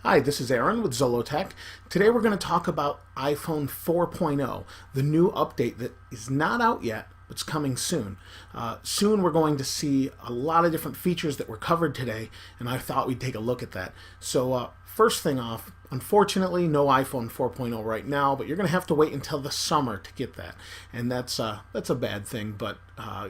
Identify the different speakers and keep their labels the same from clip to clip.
Speaker 1: Hi, this is Aaron with Zollotech. Today we're going to talk about iPhone 4.0, the new update that is not out yet, but it's coming soon. Soon we're going to see a lot of different features that were covered today, and I thought we'd take a look at that. So first thing off, unfortunately no iPhone 4.0 right now, but you're going to have to wait until the summer to get that. And that's a bad thing, but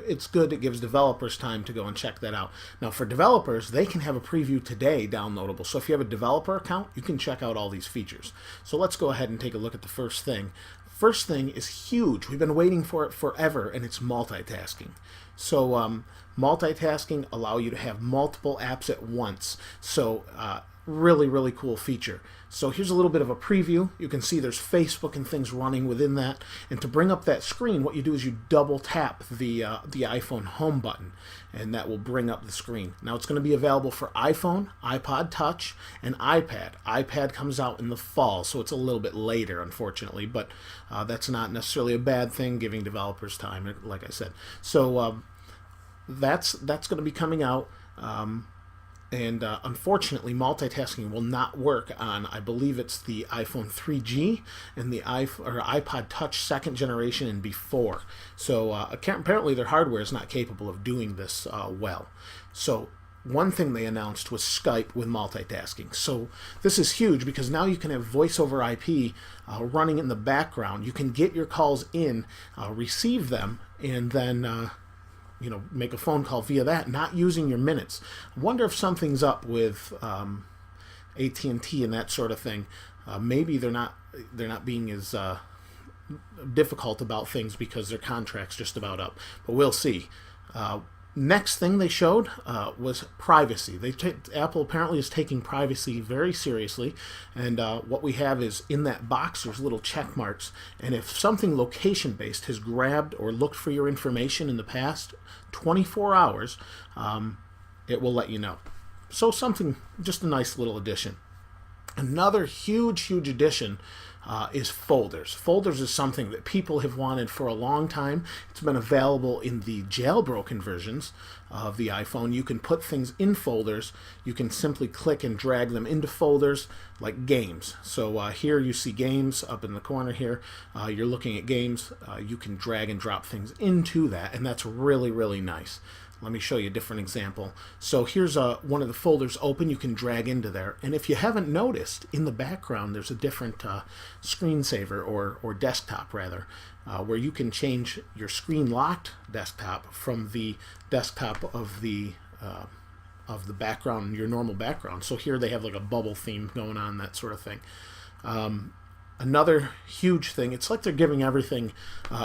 Speaker 1: it's good. It gives developers time to go and check that out. Now for developers, they can have a preview today downloadable. So if you have a developer account, you can check out all these features. So let's go ahead and take a look at the first thing. First thing is huge. We've been waiting for it forever, and it's multitasking. So multitasking allow you to have multiple apps at once. So really cool feature. So here's a little bit of a preview. You can see there's Facebook and things running within that. And to bring up that screen, what you do is you double tap the iPhone home button, and that will bring up the screen. Now it's going to be available for iPhone, iPod Touch, and iPad. iPad comes out in the fall, so it's a little bit later, unfortunately, but that's not necessarily a bad thing, giving developers time, like I said. So that's going to be coming out. And unfortunately, multitasking will not work on, I believe it's the iPhone 3G and the iPod Touch 2nd generation and before. So apparently their hardware is not capable of doing this well. So one thing they announced was Skype with multitasking. So this is huge because now you can have voice over IP running in the background. You can get your calls in, receive them, and then make a phone call via that, not using your minutes. I wonder if something's up with AT&T and that sort of thing. Maybe they're not being as difficult about things because their contract's just about up. But we'll see. Next thing they showed was privacy. Apple apparently is taking privacy very seriously, and what we have is in that box there's little check marks, and if something location-based has grabbed or looked for your information in the past 24 hours, it will let you know. So something, just a nice little addition. Another huge addition is folders. Folders is something that people have wanted for a long time. It's been available in the jailbroken versions of the iPhone. You can put things in folders. You can simply click and drag them into folders like games. So here you see games up in the corner here. You're looking at games. You can drag and drop things into that, and that's really nice. Let me show you a different example. So here's one of the folders open. You can drag into there. And if you haven't noticed, in the background there's a different screensaver or desktop rather, where you can change your screen locked desktop from the desktop of the background, your normal background. So here they have like a bubble theme going on, that sort of thing. Another huge thing, it's like they're giving everything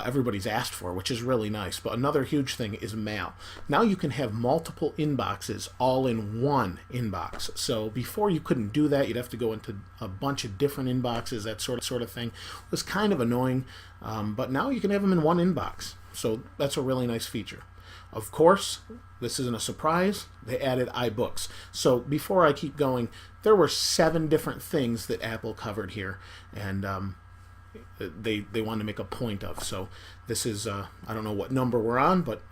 Speaker 1: everybody's asked for, which is really nice, but another huge thing is mail. Now you can have multiple inboxes all in one inbox. So before you couldn't do that, you'd have to go into a bunch of different inboxes, that sort of thing. It was kind of annoying, but now you can have them in one inbox. So that's a really nice feature. Of course, this isn't a surprise, they added iBooks. So before I keep going, there were 7 different things that Apple covered here, and they wanted to make a point of. So this is, I don't know what number we're on, but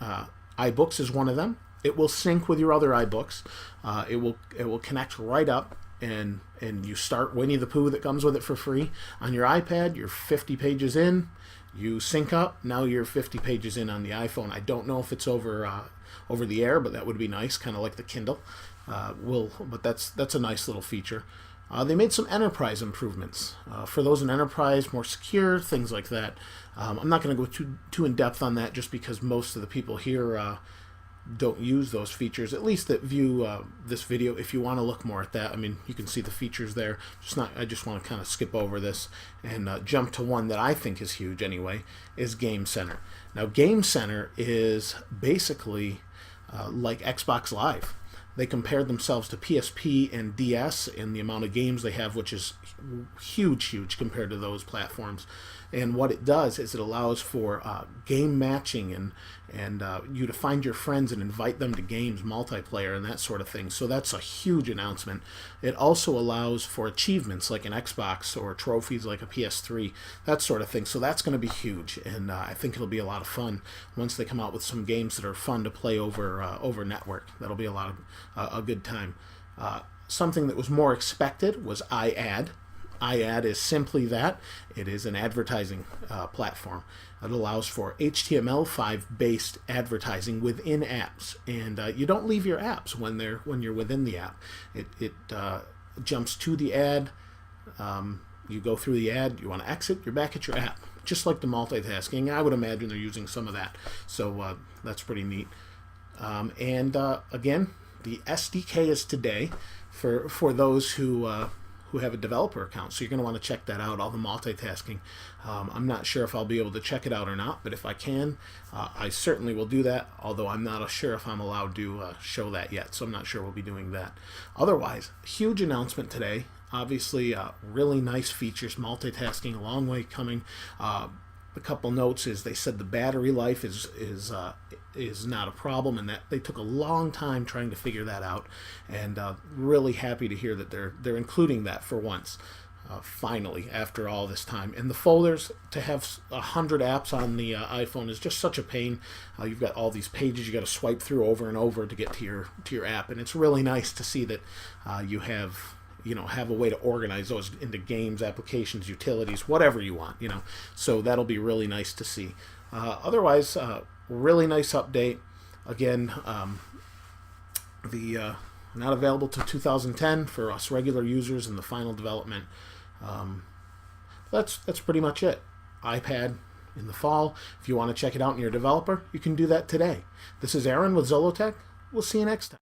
Speaker 1: iBooks is one of them. It will sync with your other iBooks. It will connect right up, and you start Winnie the Pooh that comes with it for free. On your iPad, you're 50 pages in. You sync up, now you're 50 pages in on the iPhone. I don't know if it's over the air, but that would be nice, kind of like the Kindle. But that's a nice little feature. They made some enterprise improvements for those in enterprise, more secure, things like that. I'm not going to go too in depth on that, just because most of the people here don't use those features, at least that view this video. If you want to look more at that, I mean, you can see the features there. I just want to kind of skip over this and jump to one that I think is huge anyway, is Game Center. Now Game Center is basically like Xbox Live. They compared themselves to PSP and DS in the amount of games they have, which is huge compared to those platforms. And what it does is it allows for game matching and you to find your friends and invite them to games, multiplayer, and that sort of thing. So that's a huge announcement. It also allows for achievements like an Xbox or trophies like a PS3, that sort of thing. So that's going to be huge, and I think it'll be a lot of fun once they come out with some games that are fun to play over network. That'll be a good time. Something that was more expected was iAd. iAd is simply that. It is an advertising platform. It allows for HTML5 based advertising within apps, and you don't leave your apps when you're within the app. It jumps to the ad. You go through the ad. You want to exit. You're back at your app, just like the multitasking. I would imagine they're using some of that, so that's pretty neat. Again, the SDK is today for those who have a developer account. So you're going to want to check that out, all the multitasking. I'm not sure if I'll be able to check it out or not, but if I can, I certainly will do that, although I'm not sure if I'm allowed to show that yet, so I'm not sure we'll be doing that. Otherwise, huge announcement today. Obviously, really nice features, multitasking, a long way coming. A couple notes is they said the battery life is not a problem, and that they took a long time trying to figure that out, and really happy to hear that they're including that for once, finally, after all this time. And the folders, to have 100 apps on the iPhone is just such a pain. You've got all these pages you got to swipe through over and over to get to your app, and it's really nice to see that you have a way to organize those into games, applications, utilities, whatever you want, So that'll be really nice to see. Otherwise, really nice update. Again, not available till 2010 for us regular users in the final development. That's pretty much it. iPad in the fall. If you want to check it out in your developer, you can do that today. This is Aaron with Zollotech. We'll see you next time.